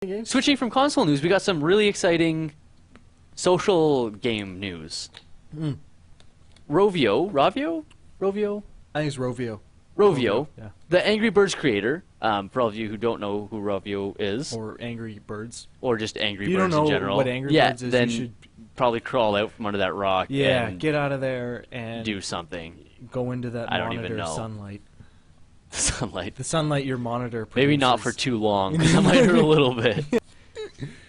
games? Switching from console news, we got some really exciting social game news. Rovio? I think it's Rovio. Rovio, yeah. the Angry Birds creator, for all of you who don't know who Rovio is, Or Angry Birds. or just Angry If you Birds don't know in general, what Angry Birds is, then you should probably crawl out from under that rock and get out of there and do something. go into that I don't even monitor know. sunlight. Sunlight. The sunlight your monitor produces. Maybe not for too long, because that might hurt a little bit.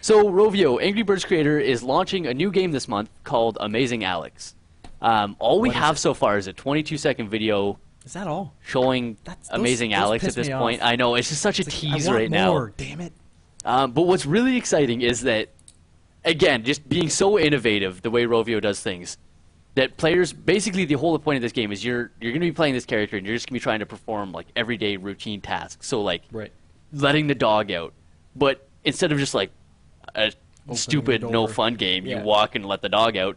So Rovio, Angry Birds creator, is launching a new game this month called Amazing Alex. All we What is have it? so far is a 22-second video Is that all? showing Amazing those Alex piss at this me point. off. I know, it's just such a It's like, tease I want right now. more, damn it. But what's really exciting is that, again, just being so innovative the way Rovio does things, that players, basically the whole point of this game is you're going to be playing this character and you're just going to be trying to perform like everyday routine tasks. So like letting the dog out. But instead of just like a stupid no fun game, you walk and let the dog out.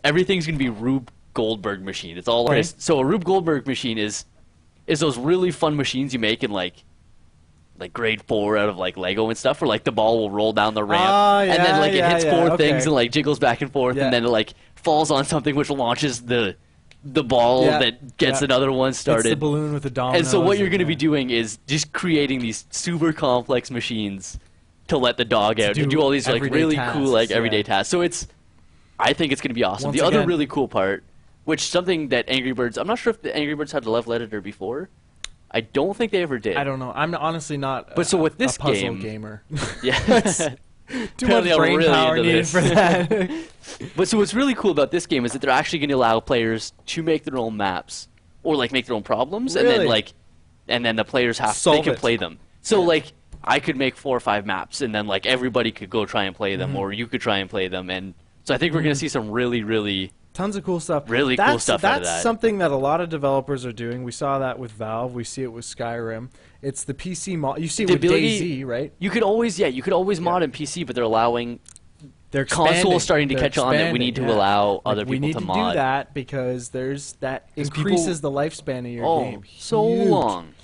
Everything's going to be Rube Goldberg machine. It's all so a Rube Goldberg machine is those really fun machines you make in like grade 4 out of like Lego and stuff, where like the ball will roll down the ramp and then like it hits 4 things and like jiggles back and forth and then it like falls on something which launches the ball that gets another one started. It's the balloon with the dominoes. And so what you're going to be doing is just creating these super complex machines to let the dog out, to do all these like really cool like everyday tasks. So I think it's going to be awesome. The other really cool part, which something that Angry Birds, I'm not sure if the Angry Birds had a level editor before. I don't think they ever did. I don't know. I'm honestly not but so with this a puzzle gamer. Yeah. Too much brain power needed for that. But so what's really cool about this game is that they're actually going to allow players to make their own maps or like make their own problems and then the players they can play them. So like I could make 4 or 5 maps and then like everybody could go try and play them or you could try and play them, and so I think we're going to see some really tons of cool stuff. Cool stuff out of that. That's something that a lot of developers are doing. We saw that with Valve. We see it with Skyrim. It's the PC mod. You see it with DayZ, right? You could always mod in PC, but they're allowing consoles starting to catch on that we need to allow other people to mod. We need to do that because that increases the lifespan of your game. So long.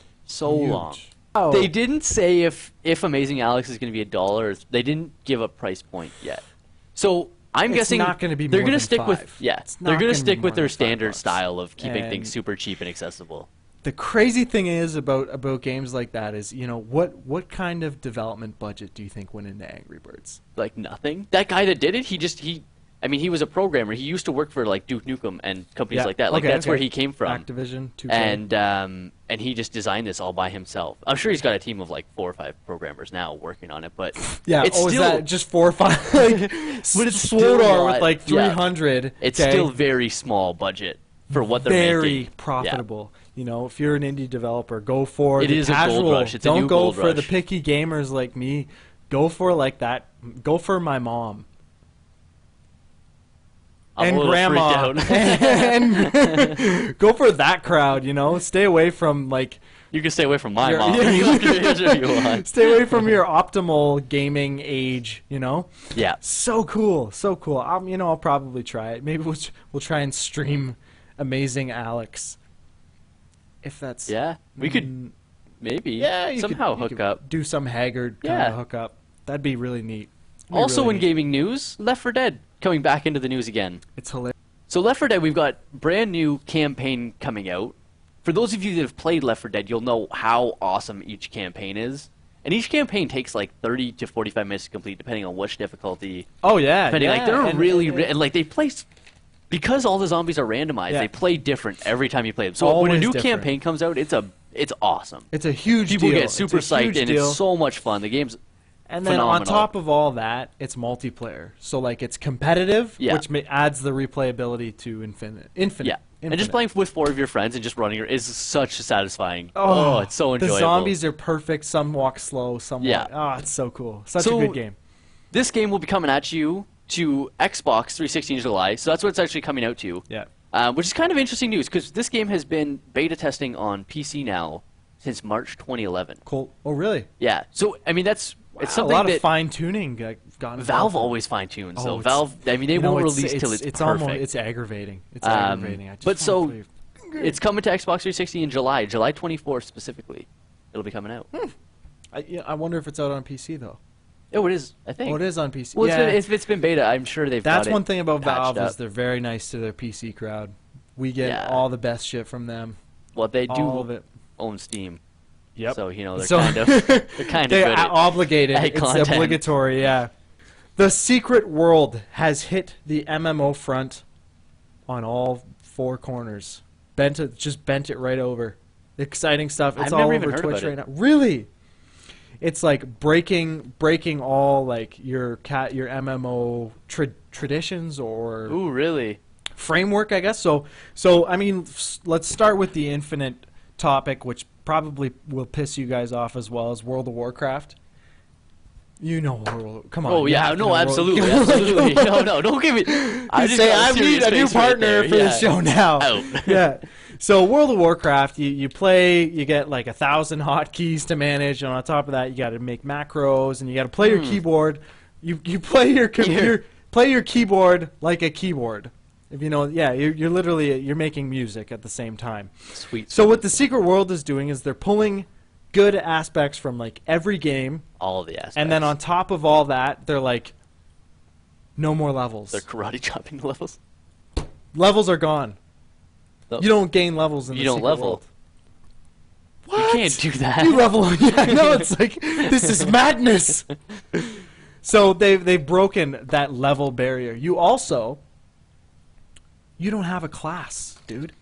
Oh. They didn't say if Amazing Alex is going to be $1. They didn't give a price point yet. So I'm guessing not going to be they're going to stick with they're going to stick with their standard style of keeping things super cheap and accessible. The crazy thing is about games like that is, you know, what kind of development budget do you think went into Angry Birds? Like nothing. That guy that did it, he was a programmer. He used to work for like Duke Nukem and companies like that. Like that's where he came from. Activision, 2K. And he just designed this all by himself. I'm sure he's got a team of like 4 or 5 programmers now working on it, but it's still, is that just 4 or 5? Like, but it's Swordar with like 300. It's still very small budget for what they're making. Very profitable. Yeah. You know, if you're an indie developer, go for it. Is casual. A gold rush. It's Don't a new go gold for rush. The picky gamers like me. Go for like that. Go for my mom. I'm and grandma. And go for that crowd, you know? Stay away from like you can stay away from my mom. You want. Stay away from your optimal gaming age, you know? Yeah. So cool. So cool. I'll probably try it. Maybe we'll try and stream Amazing Alex. If that's we could maybe somehow hook up. Do some Haggard kind of hook up. That'd be really neat. Also in gaming news, Left 4 Dead coming back into the news again. It's hilarious. So Left 4 Dead, we've got brand new campaign coming out. For those of you that have played Left 4 Dead, you'll know how awesome each campaign is. And each campaign takes like 30 to 45 minutes to complete, depending on which difficulty. Oh yeah, depending, like they're and like they play. Because all the zombies are randomized, they play different every time you play them. So Always when a new different. campaign comes out, it's awesome. It's a huge People deal. get super psyched, and it's so much fun. The game's and then phenomenal. On top of all that, it's multiplayer. So like it's competitive, which adds the replayability to infinite. Yeah. And just playing with 4 of your friends and just running is such satisfying. Oh, it's so enjoyable. The zombies are perfect. Some walk slow, some walk. Oh, it's so cool. Such a good game. This game will be coming at you to Xbox 360 in July, so that's what it's actually coming out to. Yeah. Which is kind of interesting news, because this game has been beta testing on PC now since March 2011. Cool. Oh, really? Yeah. So, I mean, it's something a lot that of fine-tuning gone. Valve always fine-tunes. So Valve, I mean, they won't release till it's perfect. Almost, it's aggravating. It's aggravating. It's coming to Xbox 360 in July 24th specifically. It'll be coming out. I wonder if it's out on PC, though. Oh, it is. I think. Oh, it is on PC. Well, yeah. if it's been beta, I'm sure they've. That's got one it thing about patched Valve is up. they're very nice to their PC crowd. We get all the best shit from them. Well, they all of do it. own Steam. Yep. So they're So kind of they're good at obligated. at It's content. obligatory. Yeah. The Secret World has hit the MMO front on all four corners. Just bent it right over. Exciting stuff. It's I've all never over even heard Twitch about right it. now. Really? It's like breaking all like your MMO traditions or Ooh, really? framework, I guess. So I mean, let's start with the infinite topic, which probably will piss you guys off as well as World of Warcraft. You know, come on. Oh you yeah, have to no, know absolutely, World- absolutely. No, don't give me. I just say got I need serious a new face right partner there. for Yeah. the show now. Out. Yeah. So World of Warcraft, you play, you get like 1,000 hotkeys to manage, and on top of that, you got to make macros, and you got to play your keyboard. You play your computer, play your keyboard like a keyboard. If you know, yeah, you're literally you're making music at the same time. Sweet. So what the Secret World is doing is they're pulling good aspects from like every game, all of the aspects. and then on top of all that, they're like, no more levels. they're karate chopping the levels. Levels are gone. No. You don't gain levels in You the don't Secret level. World. You What? can't do that. You level. Yeah, no, it's like this is madness. So they've broken that level barrier. You don't have a class, dude.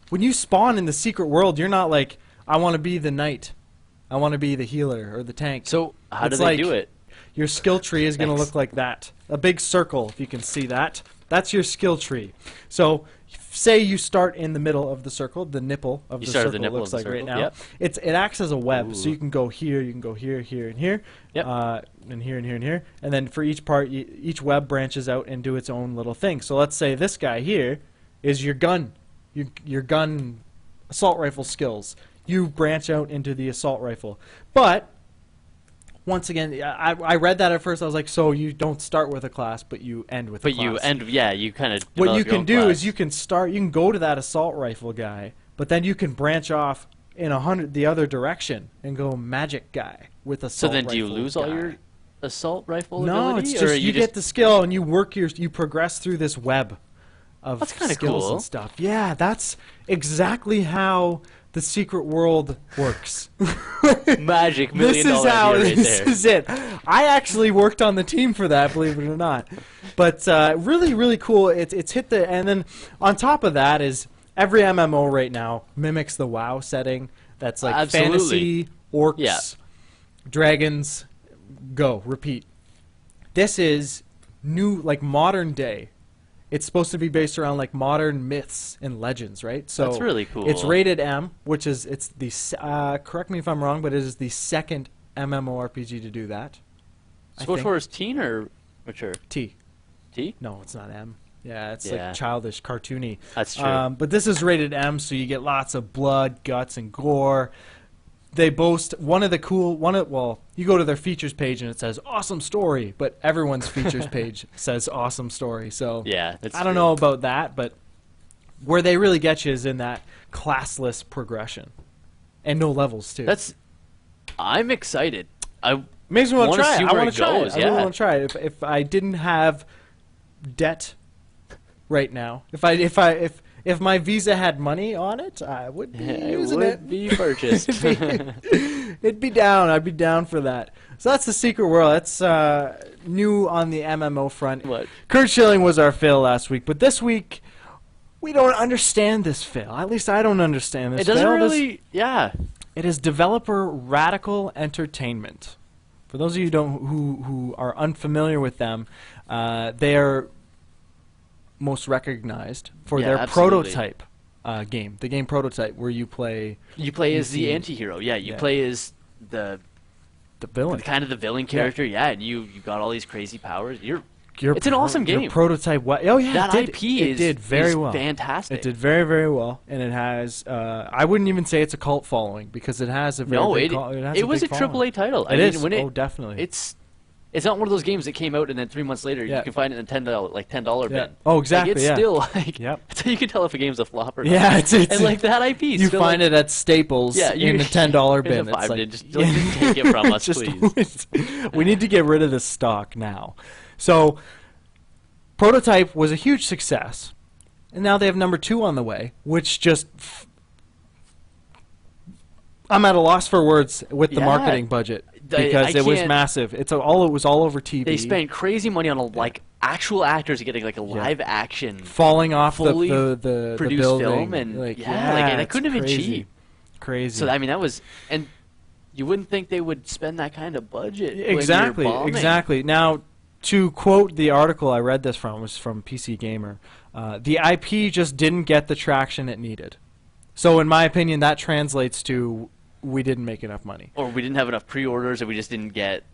When you spawn in the Secret World, you're not like, I want to be the knight, I want to be the healer or the tank. So how do It's they like, do it? Your skill tree is going to Thanks. look like that. A big circle, if you can see that. That's your skill tree. So, say you start in the middle of the circle, the nipple of You the start at circle the nipple looks of the like right circle, now. yep. It acts as a web, so Ooh. you can go here, you can go here, here, and here, Yep. and here, and here, and here. And then for each part, each web branches out and do its own little thing. So let's say this guy here is your gun, your gun assault rifle skills. You branch out into the assault rifle. But once again, I read that at first. I was like, so you don't start with a class, but you end with a But class. you end, yeah, you kind of. What you can do is you can start. You can go to that assault rifle guy, but then you can branch off in the other direction and go magic guy with So assault. then, do you rifle lose guy. all your assault rifle No, ability? it's or just you get the skill and you work you progress through this web of That's kinda skills cool. and stuff. Yeah, that's exactly how the Secret World works. magic This $1 is how. idea right This there. is it. I actually worked on the team for that, believe it or not. But really, really cool. It's hit the, and then on top of that is every MMO right now mimics the WoW setting. That's like Absolutely. fantasy, orcs, Yeah. dragons, go repeat. This is new, like modern day. It's supposed to be based around like modern myths and legends, right? So That's really cool. It's rated M, which is correct me if I'm wrong, but it is the second MMORPG to do that. I So which think. one is teen or mature? T. T? No, it's not M. Yeah, it's Yeah. like childish, cartoony. That's true. But this is rated M, so you get lots of blood, guts, and gore. They boast you go to their features page and it says awesome story, but everyone's features page says awesome story. So Yeah, that's I don't true. know about that, but where they really get you is in that classless progression and no levels too. I'm excited. I Makes me want to wanna try see it. I where want it to try it. goes, I really yeah. want to try it. If I didn't have debt right now, if my Visa had money on it, I would be using it. would be purchased. It'd be down. I'd be down for that. So that's the Secret World. That's new on the MMO front. What? Kurt Schilling was our fail last week, but this week we don't understand this fail. At least I don't understand this It doesn't fail. really. Yeah. It is developer Radical Entertainment. For those of you who are unfamiliar with them, they are most recognized for Yeah, their absolutely. prototype game. The game Prototype, where you play You play as see- the anti-hero. Yeah, you yeah. play as the the villain. kind of the villain character. Yeah, and you got all these crazy powers. It's an awesome Your game. prototype. Oh yeah, That it did. IP It did very is well. fantastic. It did very, very well, and it has. I wouldn't even say it's a cult following because it has a very No, big it has it was a big following. AAA title. It is. When Oh, definitely. It's It's not one of those games that came out and then 3 months later Yeah. you can find it in $10 Yeah. bin. Oh, exactly. Like, it's yeah. still like Yep. that's how you can tell if a game's a flop or not. Yeah, it's and like that IP. you still, find like, it at Staples in the $10 bin. It's It's like, just take it from us, just please. we need to get rid of this stock now. So, Prototype was a huge success, and now they have number 2 on the way, which just I'm at a loss for words with the Yeah. marketing budget because it was massive. It was all over TV. They spent crazy money on like actual actors getting like a live action falling off fully the produced building. film, and like, that it's couldn't have been crazy. cheap. Crazy. So I mean that was, and you wouldn't think they would spend that kind of budget. Exactly. When you're bombing. Exactly. Now, to quote the article I read this from was from PC Gamer. The IP just didn't get the traction it needed. So in my opinion, that translates to we didn't make enough money. Or we didn't have enough pre-orders, or we just didn't get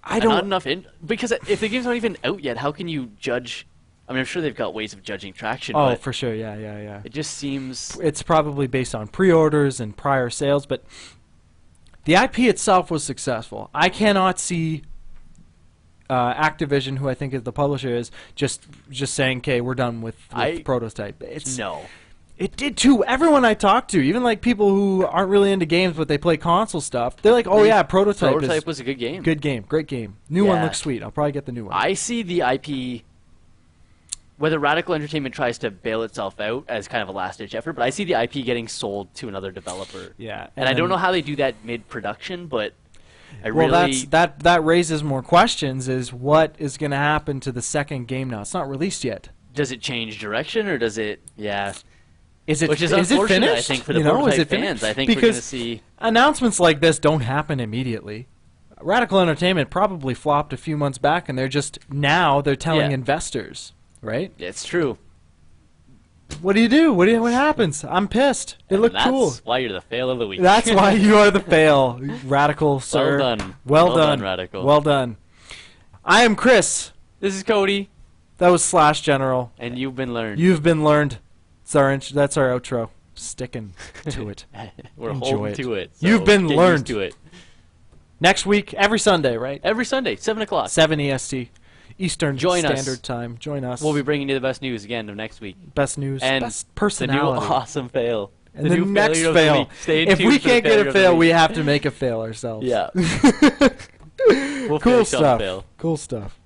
not not enough because if the game's not even out yet, how can you judge? I mean, I'm sure they've got ways of judging traction. Oh, but for sure. Yeah. it just seems It's probably based on pre-orders and prior sales, but the IP itself was successful. I cannot see Activision, who I think is the publisher, is just saying, "Okay, we're done with Prototype." no. It did too. Everyone I talked to, even like people who aren't really into games but they play console stuff, they're like, "Oh yeah, Prototype was a good game. Good game, great game. New one Yeah. looks sweet. I'll probably get the new one." I see the IP, whether Radical Entertainment tries to bail itself out as kind of a last-ditch effort, but I see the IP getting sold to another developer. Yeah, and I don't know how they do that mid-production, but well, that raises more questions. Is what is going to happen to the second game now? It's not released yet. Does it change direction, or does it? Yeah. Is it? Which is it unfortunate, finished? I think, for the Is Prototype it finished? fans. I think because we're going to see announcements like this don't happen immediately. Radical Entertainment probably flopped a few months back, and they're telling investors, right? It's true. What do you do? What happens? I'm pissed. It looked cool. That's why you're the fail of the week. That's why you are the fail, Radical sir. Well done. Well done, Radical. Well done. I am Chris. This is Cody. That was Slash General. And you've been learned. You've been learned. That's our outro. Sticking to it. We're Enjoy holding to it. So You've been get learned. used to it. Next week, every Sunday, right? Every Sunday, 7 o'clock. 7 EST. Eastern Join us. Standard Time. Join us. We'll be bringing you the best news again of next week. Best news, and best the new personality. awesome fail. And the new next failure of the fail. week. Stay If tuned we for the can't get failure a of the fail, week. we have to make a fail ourselves. Yeah. We'll Cool finish on stuff. fail. Cool stuff.